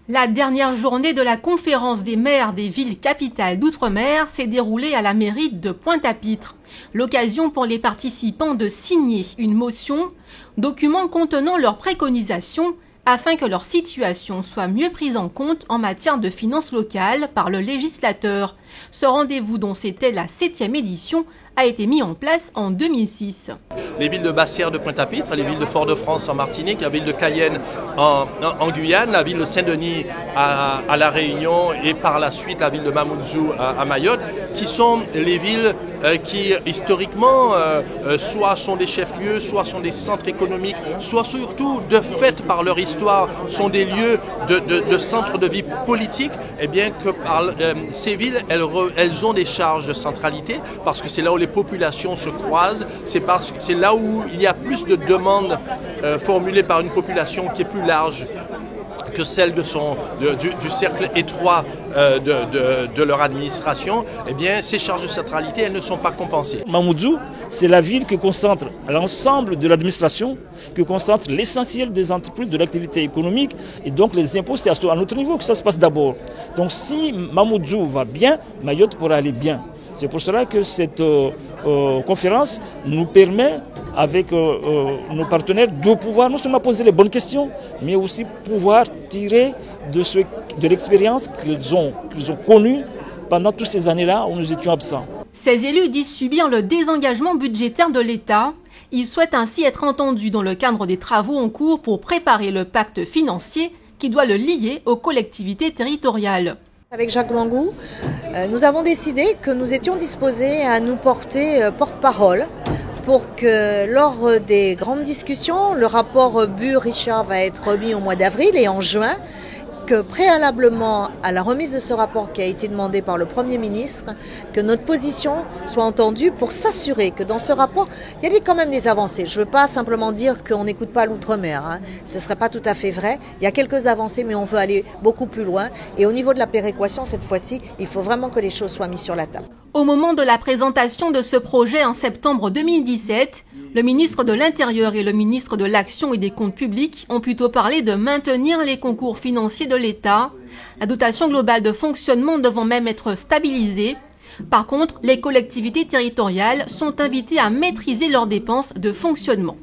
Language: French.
La dernière journée de la conférence des maires des villes capitales d'outre-mer s'est déroulée à la mairie de Pointe-à-Pitre. L'occasion pour les participants de signer une motion, document contenant leurs préconisations afin que leur situation soit mieux prise en compte en matière de finances locales par le législateur. Ce rendez-vous, dont c'était la 7e édition, a été mis en place en 2006. Les villes de Basse-Terre de Pointe-à-Pitre, les villes de Fort-de-France en Martinique, la ville de Cayenne en Guyane, la ville de Saint-Denis à La Réunion et par la suite la ville de Mamoudzou à Mayotte, qui sont les villes qui historiquement soit sont des chefs-lieux, soit sont des centres économiques, soit surtout de fait par leur histoire sont des lieux de centres de vie politique, et bien que ces villes elles ont des charges de centralité parce que c'est là où les populations se croisent, c'est là où il y a plus de demandes formulées par une population qui est plus large que celle du cercle étroit de leur administration. Eh bien, ces charges de centralité, elles ne sont pas compensées. Mamoudzou, c'est la ville qui concentre l'ensemble de l'administration, qui concentre l'essentiel des entreprises, de l'activité économique, et donc les impôts, c'est à notre niveau que ça se passe d'abord. Donc si Mamoudzou va bien, Mayotte pourra aller bien. C'est pour cela que cette conférence nous permet, avec nos partenaires, de pouvoir non seulement poser les bonnes questions, mais aussi pouvoir tirer de l'expérience qu'ils ont connue pendant toutes ces années-là où nous étions absents. Ces élus disent subir le désengagement budgétaire de l'État. Ils souhaitent ainsi être entendus dans le cadre des travaux en cours pour préparer le pacte financier qui doit le lier aux collectivités territoriales. Avec Jacques Mangou, nous avons décidé que nous étions disposés à nous porter porte-parole pour que lors des grandes discussions, le rapport Bure-Richard va être remis au mois d'avril et en juin, que préalablement à la remise de ce rapport qui a été demandé par le Premier ministre, que notre position soit entendue pour s'assurer que dans ce rapport, il y a quand même des avancées. Je ne veux pas simplement dire qu'on n'écoute pas l'outre-mer, ce ne serait pas tout à fait vrai. Il y a quelques avancées, mais on veut aller beaucoup plus loin. Et au niveau de la péréquation, cette fois-ci, il faut vraiment que les choses soient mises sur la table. Au moment de la présentation de ce projet en septembre 2017, le ministre de l'Intérieur et le ministre de l'Action et des Comptes publics ont plutôt parlé de maintenir les concours financiers de l'État, la dotation globale de fonctionnement devant même être stabilisée. Par contre, les collectivités territoriales sont invitées à maîtriser leurs dépenses de fonctionnement.